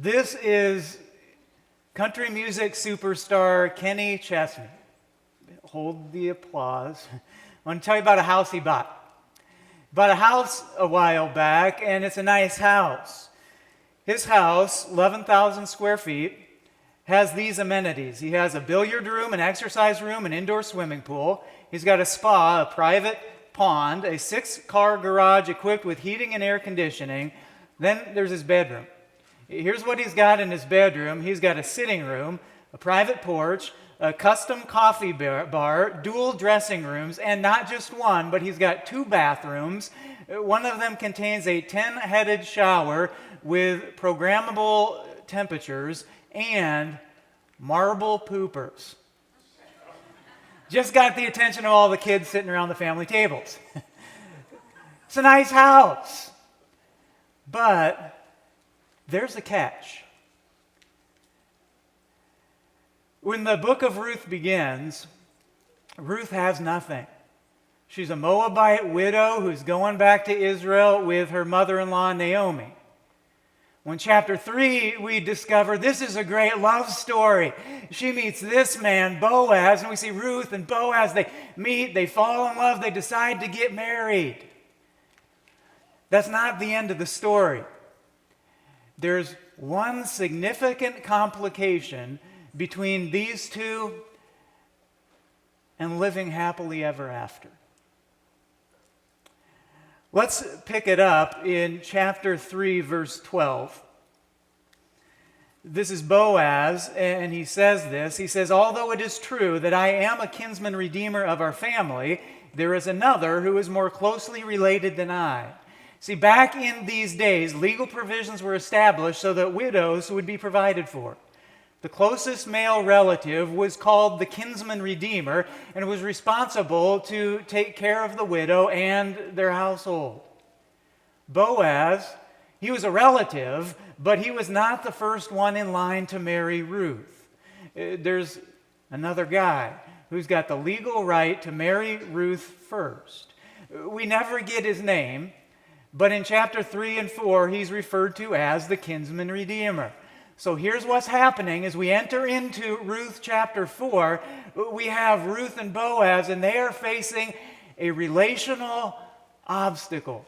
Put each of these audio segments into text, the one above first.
This is country music superstar Kenny Chesney. Hold the applause. I want to tell you about a house he bought. Bought a house a while back, and it's a nice house. His house, 11,000 square feet, has these amenities. He has a billiard room, an exercise room, an indoor swimming pool. He's got a spa, a private pond, a 6-car garage equipped with heating and air conditioning. Then there's his bedroom. Here's what he's got in his bedroom. He's got a sitting room, a private porch, a custom coffee bar, dual dressing rooms, and not just one, but he's got 2 bathrooms. One of them contains a 10-headed shower with programmable temperatures and marble poopers. Just got the attention of all the kids sitting around the family tables. It's a nice house. But there's a catch. When the book of Ruth begins, Ruth has nothing. She's a Moabite widow who's going back to Israel with her mother-in-law Naomi. When chapter 3, we discover this is a great love story. She meets this man, Boaz, and we see Ruth and Boaz. They meet, they fall in love, they decide to get married. That's not the end of the story. There's one significant complication between these two and living happily ever after. Let's pick it up in chapter 3, verse 12. This is Boaz, and he says this. He says, "Although it is true that I am a kinsman redeemer of our family, there is another who is more closely related than I." See, back in these days, legal provisions were established so that widows would be provided for. The closest male relative was called the kinsman redeemer and was responsible to take care of the widow and their household. Boaz, he was a relative, but he was not the first one in line to marry Ruth. There's another guy who's got the legal right to marry Ruth first. We never get his name, but in chapter 3 and 4, he's referred to as the kinsman redeemer. So here's what's happening as we enter into Ruth chapter 4. We have Ruth and Boaz, and they are facing a relational obstacle.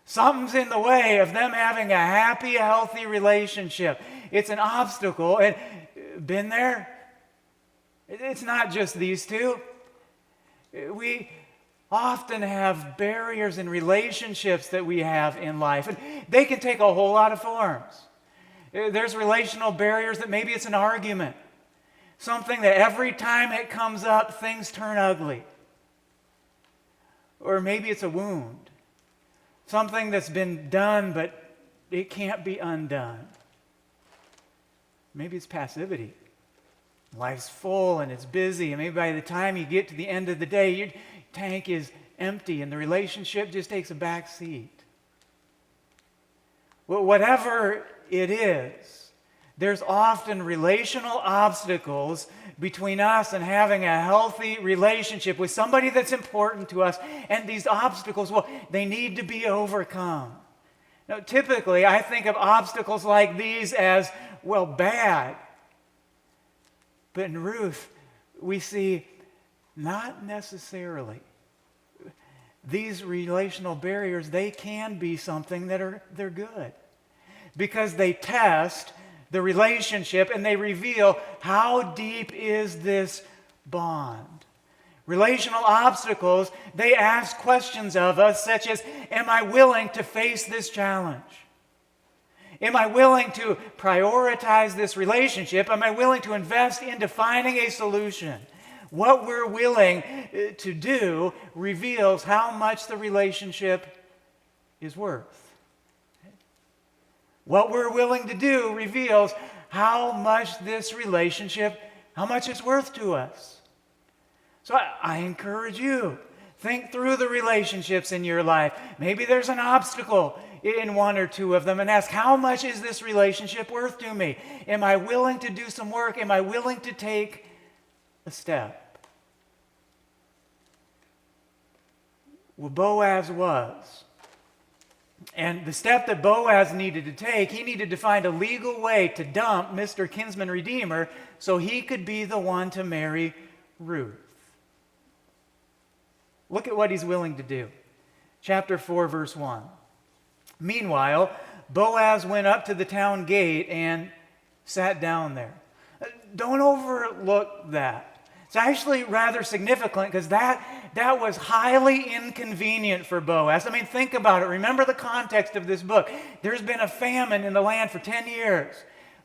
Something's in the way of them having a happy, healthy relationship. It's an obstacle. And been there? It's not just these two. We often have barriers in relationships that we have in life, and they can take a whole lot of forms. There's relational barriers that maybe it's an argument, something that every time it comes up, things turn ugly. Or maybe it's a wound, something that's been done, but it can't be undone. Maybe it's passivity. Life's full and it's busy, and maybe by the time you get to the end of the day, your tank is empty and the relationship just takes a back seat. Well, whatever it is, there's often relational obstacles between us and having a healthy relationship with somebody that's important to us. And these obstacles, well, they need to be overcome. Now, typically, I think of obstacles like these as, well, bad. But in Ruth, we see not necessarily. These relational barriers, they can be something they're good. Because they test the relationship and they reveal how deep is this bond. Relational obstacles, they ask questions of us such as, am I willing to face this challenge? Am I willing to prioritize this relationship? Am I willing to invest into finding a solution? What we're willing to do reveals how much the relationship is worth. What we're willing to do reveals how much this relationship, how much it's worth to us. So I encourage you, think through the relationships in your life. Maybe there's an obstacle in one or two of them, and ask, how much is this relationship worth to me? Am I willing to do some work? Am I willing to take a step? Well, Boaz was. And the step that Boaz needed to take, he needed to find a legal way to dump Mr. Kinsman Redeemer so he could be the one to marry Ruth. Look at what he's willing to do. Chapter 4, verse 1. Meanwhile, Boaz went up to the town gate and sat down there. Don't overlook that. It's actually rather significant because that was highly inconvenient for Boaz. I mean, think about it. Remember the context of this book. There's been a famine in the land for 10 years.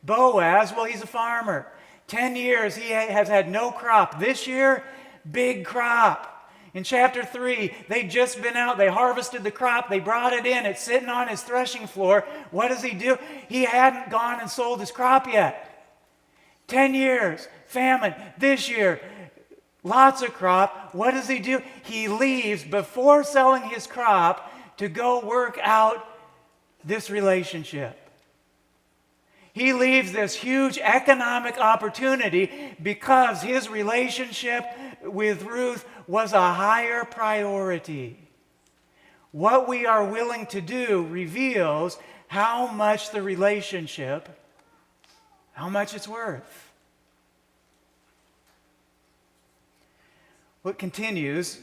Boaz, well, he's a farmer. 10 years, he has had no crop. This year, big crop. In chapter 3, they'd just been out. They harvested the crop. They brought it in. It's sitting on his threshing floor. What does he do? He hadn't gone and sold his crop yet. 10 years, famine. This year, lots of crop. What does he do? He leaves before selling his crop to go work out this relationship. He leaves this huge economic opportunity because his relationship with Ruth was a higher priority. What we are willing to do reveals how much the relationship, how much it's worth. What continues,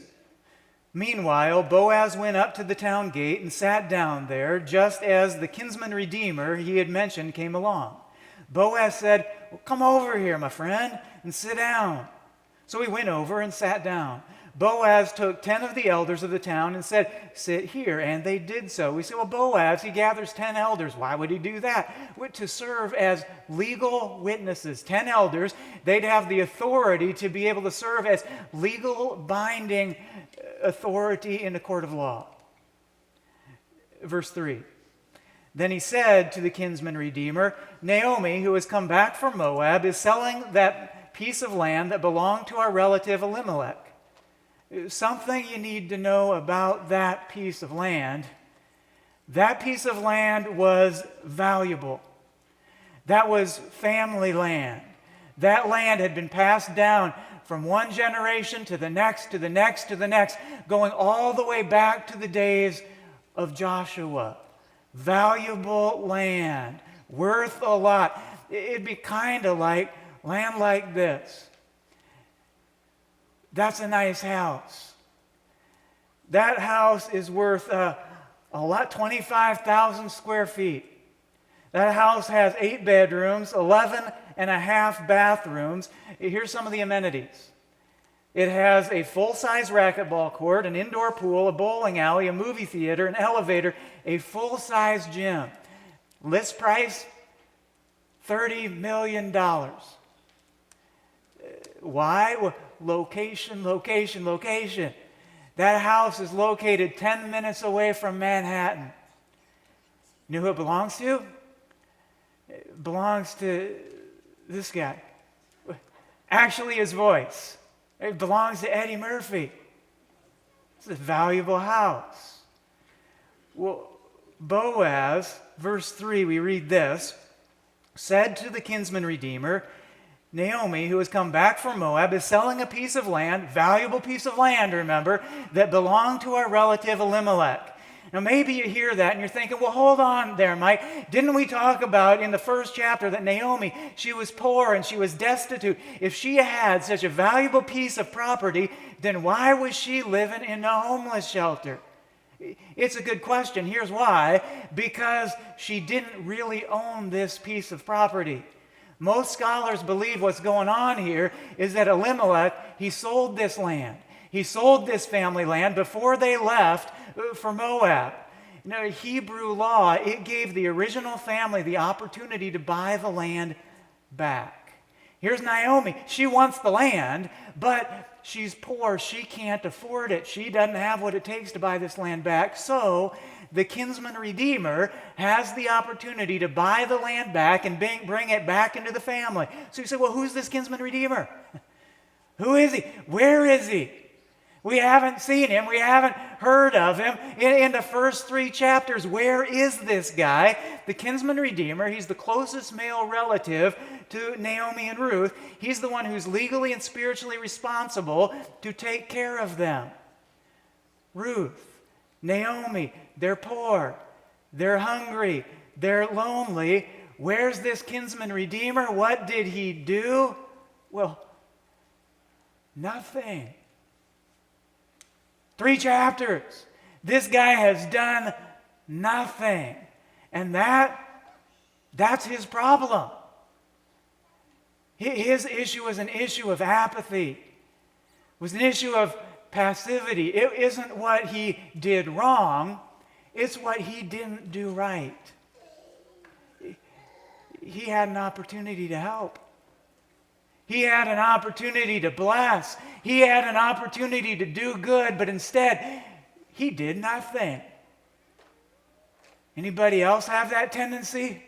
meanwhile, Boaz went up to the town gate and sat down there, just as the kinsman redeemer he had mentioned came along. Boaz said, well, come over here, my friend, and sit down. So he went over and sat down. Boaz took 10 of the elders of the town and said, sit here, and they did so. We say, well, Boaz, he gathers 10 elders. Why would he do that? To serve as legal witnesses. 10 elders, they'd have the authority to be able to serve as legal binding authority in a court of law. Verse 3. Then he said to the kinsman redeemer, Naomi, who has come back from Moab, is selling that piece of land that belonged to our relative Elimelech. Something you need to know about that piece of land. That piece of land was valuable. That was family land. That land had been passed down from one generation to the next, to the next, to the next, going all the way back to the days of Joshua. Valuable land, worth a lot. It'd be kind of like land like this. That's a nice house. That house is worth a lot, 25,000 square feet. That house has 8 bedrooms, 11 and a half bathrooms. Here's some of the amenities. It has a full-size racquetball court, an indoor pool, a bowling alley, a movie theater, an elevator, a full-size gym. List price, $30 million. Why? Well, location, location, location. That house is located 10 minutes away from Manhattan. You know who it belongs to? It belongs to this guy. Actually, his voice. It belongs to Eddie Murphy. It's a valuable house. Well, Boaz, verse 3, we read this, said to the kinsman redeemer, Naomi, who has come back from Moab, is selling a piece of land, valuable piece of land, remember, that belonged to our relative Elimelech. Now, maybe you hear that and you're thinking, well, hold on there, Mike. Didn't we talk about in the first chapter that Naomi, she was poor and she was destitute? If she had such a valuable piece of property, then why was she living in a homeless shelter? It's a good question. Here's why. Because she didn't really own this piece of property. Most scholars believe what's going on here is that Elimelech, he sold this land. He sold this family land before they left for Moab. Now, Hebrew law, it gave the original family the opportunity to buy the land back. Here's Naomi. She wants the land, but she's poor. She can't afford it. She doesn't have what it takes to buy this land back. So the kinsman redeemer has the opportunity to buy the land back and bring it back into the family. So you say, well, who's this kinsman redeemer? Who is he? Where is he? We haven't seen him. We haven't heard of him. In the first 3 chapters, where is this guy? The kinsman redeemer, he's the closest male relative to Naomi and Ruth. He's the one who's legally and spiritually responsible to take care of them. Ruth, Naomi, they're poor. they're hungry, they're lonely. Where's this kinsman redeemer? What did he do? Well, nothing. 3 chapters. This guy has done nothing. And that's his problem. His issue was an issue of apathy. It was an issue of passivity. It isn't what he did wrong. It's what he didn't do right. He had an opportunity to help. He had an opportunity to bless. He had an opportunity to do good, but instead, he did nothing. Anybody else have that tendency?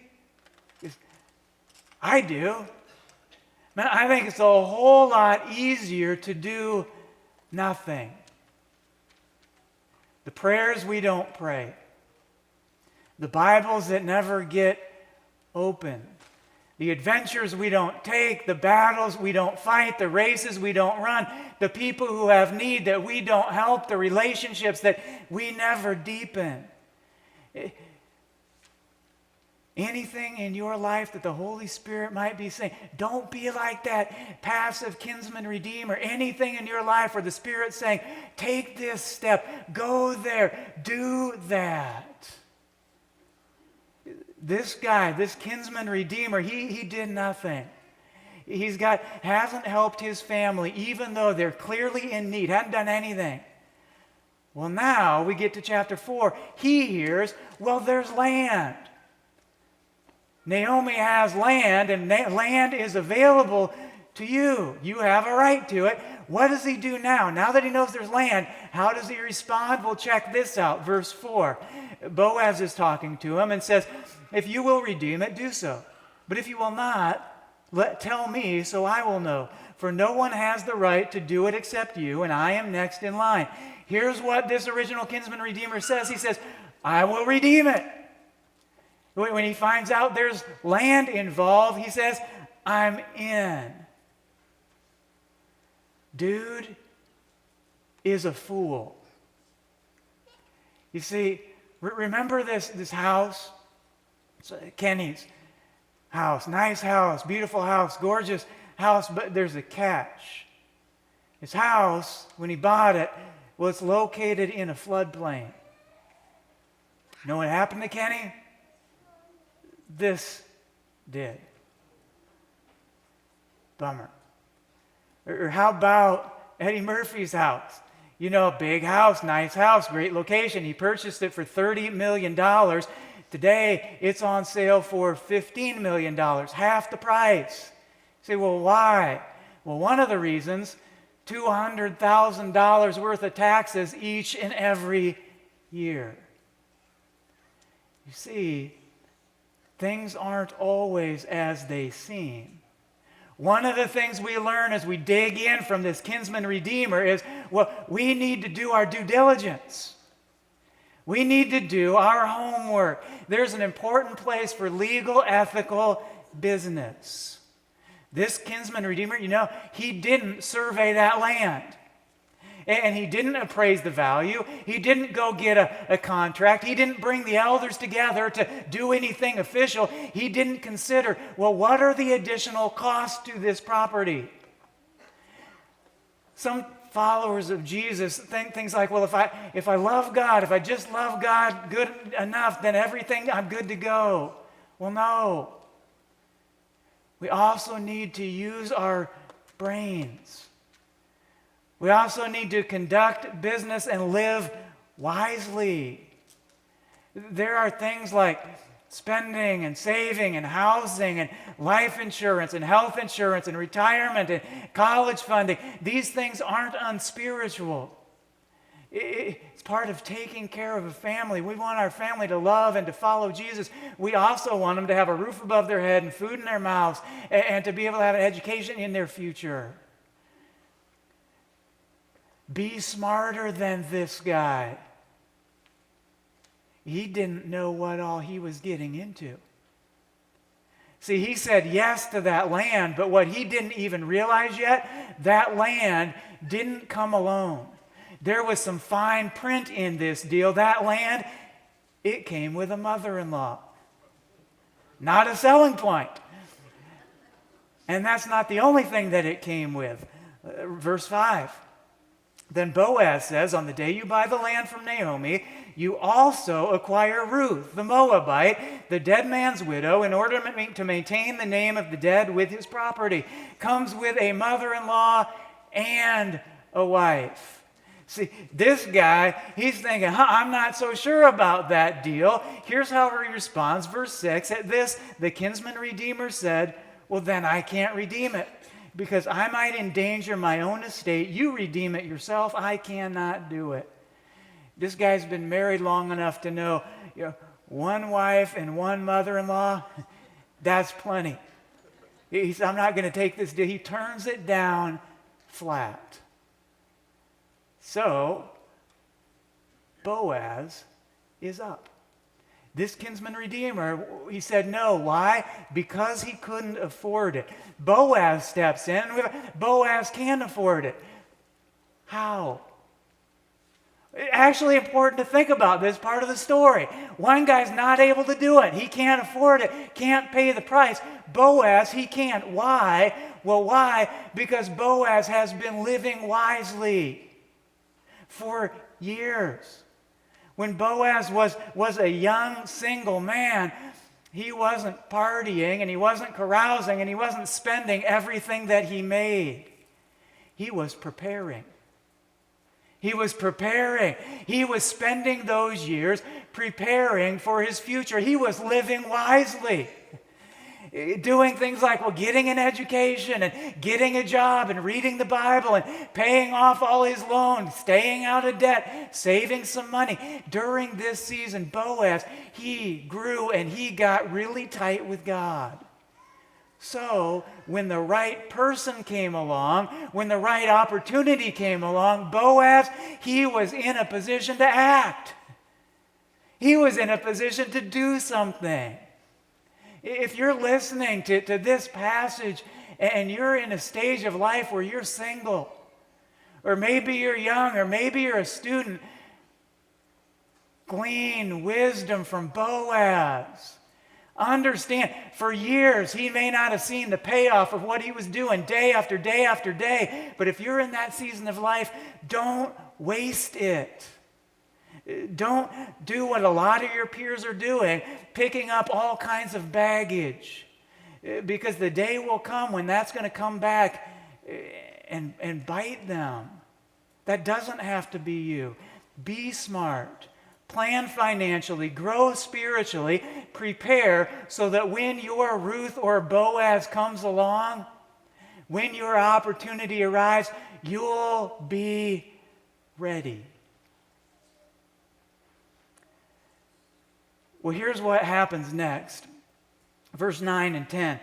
I do. Man, I think it's a whole lot easier to do nothing. The prayers we don't pray. The Bibles that never get open. The adventures we don't take, the battles we don't fight, the races we don't run, the people who have need that we don't help, the relationships that we never deepen. Anything in your life that the Holy Spirit might be saying, don't be like that passive kinsman redeemer. Anything in your life where the Spirit's saying, take this step, go there, do that. This guy, this kinsman redeemer, he did nothing. Hasn't helped his family, even though they're clearly in need, hadn't done anything. Well, now we get to chapter 4. He hears, well, there's land. Naomi has land, and land is available to you. You have a right to it. What does he do now? Now that he knows there's land, how does he respond? Well, check this out, verse 4. Boaz is talking to him and says, if you will redeem it, do so. But if you will not, tell me so I will know. For no one has the right to do it except you, and I am next in line. Here's what this original kinsman redeemer says. He says, I will redeem it. When he finds out there's land involved, he says, I'm in. Dude is a fool. You see, remember this house? It's Kenny's house. Nice house, beautiful house, gorgeous house, but there's a catch. His house, when he bought it, well, it's located in a floodplain. You know what happened to Kenny? This did. Bummer. Or how about Eddie Murphy's house? You know, big house, nice house, great location. He purchased it for $30 million. Today, it's on sale for $15 million, half the price. You say, well, why? Well, one of the reasons, $200,000 worth of taxes each and every year. You see, things aren't always as they seem. One of the things we learn as we dig in from this kinsman redeemer is, well, we need to do our due diligence. We need to do our homework. There's an important place for legal, ethical business. This kinsman redeemer, you know, he didn't survey that land. And he didn't appraise the value. He didn't go get a contract. He didn't bring the elders together to do anything official. He didn't consider, well, what are the additional costs to this property? Some followers of Jesus think things like, well, if I love God, if I just love God good enough, then everything, I'm good to go. Well, no. We also need to use our brains. We also need to conduct business and live wisely. There are things like spending and saving and housing and life insurance and health insurance and retirement and college funding. These things aren't unspiritual. It's part of taking care of a family. We want our family to love and to follow Jesus. We also want them to have a roof above their head and food in their mouths and to be able to have an education in their future. Be smarter than this guy. He didn't know what all he was getting into. See, he said yes to that land, but what he didn't even realize yet, that land didn't come alone. There was some fine print in this deal. That land, It came with a mother-in-law. Not a selling point. And that's not the only thing that it came with. Verse 5. Then Boaz says, on the day you buy the land from Naomi, you also acquire Ruth, the Moabite, the dead man's widow, in order to maintain the name of the dead with his property. Comes with a mother-in-law and a wife. See, this guy, he's thinking, I'm not so sure about that deal. Here's how he responds. Verse 6, at this, the kinsman redeemer said, well, then I can't redeem it, because I might endanger my own estate. You redeem it yourself. I cannot do it. This guy's been married long enough to know, one wife and one mother-in-law, that's plenty. He said, I'm not going to take this deal. He turns it down flat. So, Boaz is up. This kinsman redeemer, he said no. Why? Because he couldn't afford it. Boaz steps in. Boaz can afford it. How? Actually important to think about this part of the story. One guy's not able to do it. He can't afford it, can't pay the price. Boaz, he can't. Why? Well, why? Because Boaz has been living wisely for years. When Boaz was a young single man, he wasn't partying and he wasn't carousing and he wasn't spending everything that he made. He was preparing. He was preparing. He was spending those years preparing for his future. He was living wisely. Doing things like, getting an education and getting a job and reading the Bible and paying off all his loans, staying out of debt, saving some money. During this season, Boaz, he grew and he got really tight with God. So, when the right person came along, when the right opportunity came along, Boaz, he was in a position to act. He was in a position to do something. If you're listening to this passage and you're in a stage of life where you're single, or maybe you're young, or maybe you're a student, glean wisdom from Boaz. Understand, for years he may not have seen the payoff of what he was doing day after day after day, but if you're in that season of life, don't waste it. Don't do what a lot of your peers are doing, picking up all kinds of baggage. Because the day will come when that's going to come back and bite them. That doesn't have to be you. Be smart. Plan financially. Grow spiritually. Prepare so that when your Ruth or Boaz comes along, when your opportunity arrives, you'll be ready. Well, here's what happens next. Verse 9 and 10.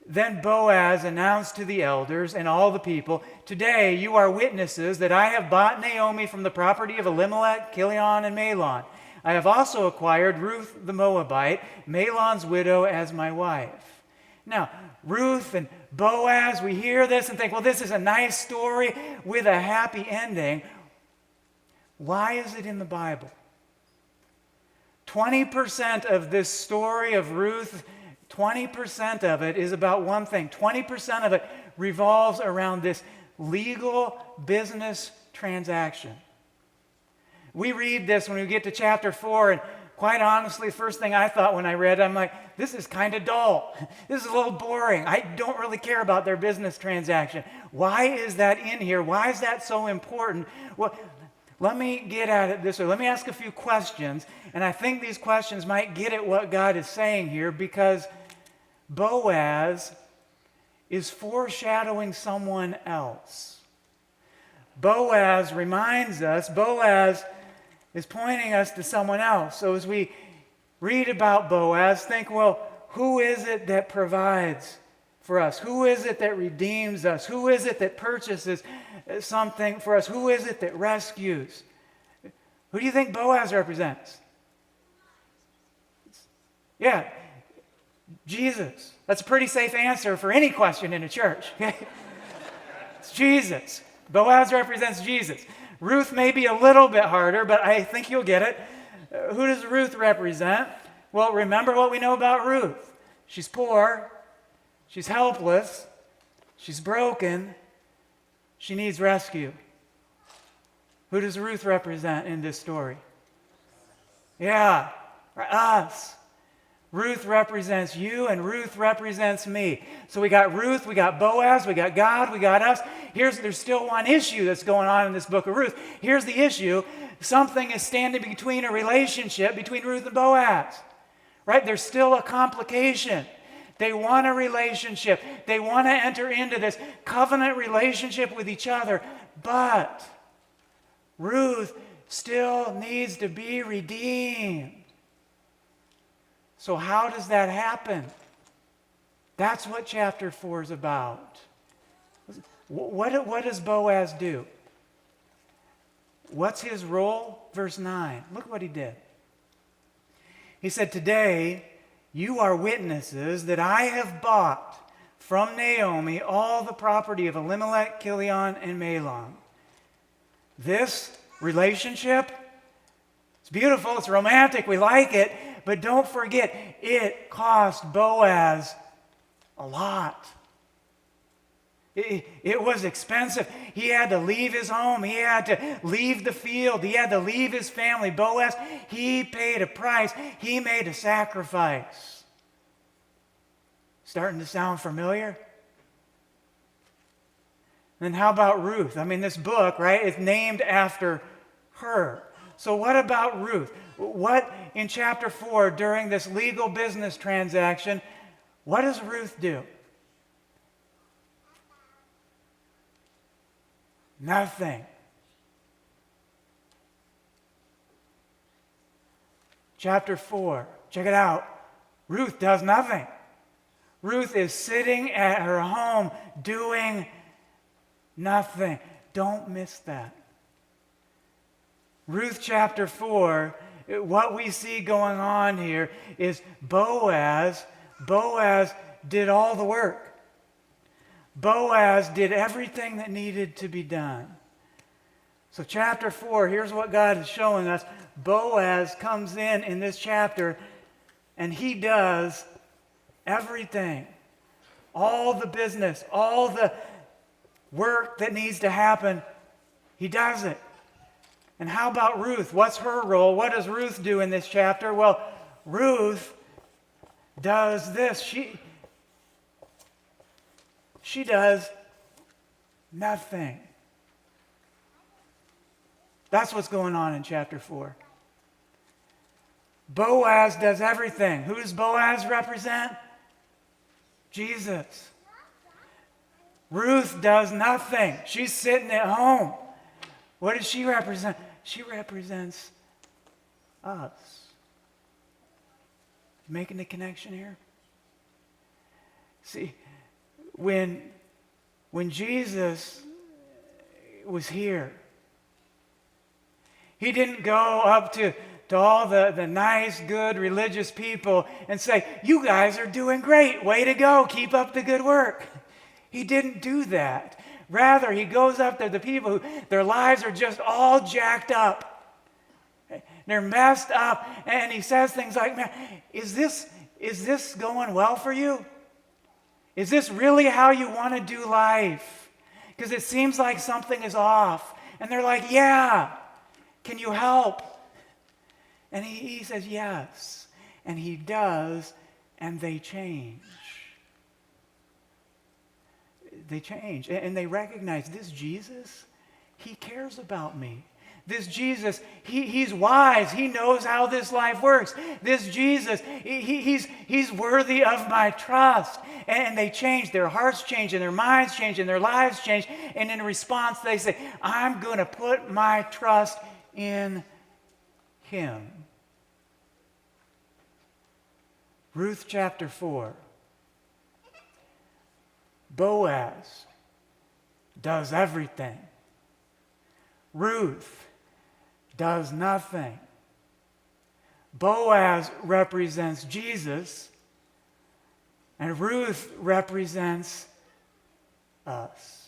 Then Boaz announced to the elders and all the people, today you are witnesses that I have bought Naomi from the property of Elimelech, Chilion, and Mahlon. I have also acquired Ruth the Moabite, Mahlon's widow, as my wife. Now, Ruth and Boaz, we hear this and think, well, this is a nice story with a happy ending. Why is it in the Bible? 20% of this story of Ruth, 20% of it is about one thing. 20% of it revolves around this legal business transaction. We read this when we get to chapter 4, and quite honestly, the first thing I thought when I read it, I'm like, this is kind of dull. This is a little boring. I don't really care about their business transaction. Why is that in here? Why is that so important? Well, let me get at it this way. Let me ask a few questions, and I think these questions might get at what God is saying here, because Boaz is foreshadowing someone else. Boaz reminds us, Boaz is pointing us to someone else. So as we read about Boaz, think, well, who is it that provides for us? Who is it that redeems us? Who is it that purchases something for us? Who is it that rescues? Who do you think Boaz represents? Yeah, Jesus. That's a pretty safe answer for any question in a church. It's Jesus. Boaz represents Jesus. Ruth may be a little bit harder, but I think you'll get it. Who does Ruth represent? Well, remember what we know about Ruth. She's poor. She's helpless. She's broken. She needs rescue. Who does Ruth represent in this story? Yeah, us. Ruth represents you and Ruth represents me. So we got Ruth, we got Boaz, we got God, we got us. There's still one issue that's going on in this book of Ruth. Here's the issue. Something is standing between a relationship between Ruth and Boaz. Right? There's still a complication. They want a relationship. They want to enter into this covenant relationship with each other. But Ruth still needs to be redeemed. So how does that happen? That's what chapter 4 is about. What does Boaz do? What's his role? Verse 9. Look what he did. He said, "Today you are witnesses that I have bought from Naomi all the property of Elimelech, Kilion, and Mahlon." This relationship, it's beautiful, it's romantic, we like it, but don't forget, it cost Boaz a lot. It was expensive. He had to leave his home. He had to leave the field. He had to leave his family. Boaz, he paid a price. He made a sacrifice. Starting to sound familiar? Then how about Ruth? I mean, this book, right, is named after her. So what about Ruth? What in chapter 4, during this legal business transaction, what does Ruth do? Nothing. Chapter 4, check it out. Ruth does nothing. Ruth is sitting at her home doing nothing. Don't miss that. Ruth chapter 4, what we see going on here is Boaz did all the work. Boaz did everything that needed to be done. So chapter 4, here's what God is showing us. Boaz comes in this chapter, and he does everything. All the business, all the work that needs to happen, he does it. And how about Ruth? What's her role? What does Ruth do in this chapter? Well, Ruth does this. She does nothing. That's what's going on in chapter 4. Boaz does everything. Who does Boaz represent? Jesus. Ruth does nothing. She's sitting at home. What does she represent? She represents us. Making the connection here? See, when Jesus was here, he didn't go up to all the nice, good, religious people and say, "You guys are doing great. Way to go. Keep up the good work." He didn't do that. Rather, he goes up to the people who their lives are just all jacked up. They're messed up. And he says things like, "Man, is this going well for you? Is this really how you want to do life? Because it seems like something is off." And they're like, "Yeah, can you help?" And he says, "Yes." And he does, and they change. They change, and they recognize this Jesus, he cares about me. This Jesus, he's wise. He knows how this life works. This Jesus, he's worthy of my trust. And they change. Their hearts change, and their minds change, and their lives change. And in response, they say, "I'm going to put my trust in him." Ruth chapter 4. Boaz does everything. Ruth does nothing. Boaz represents Jesus, and Ruth represents us.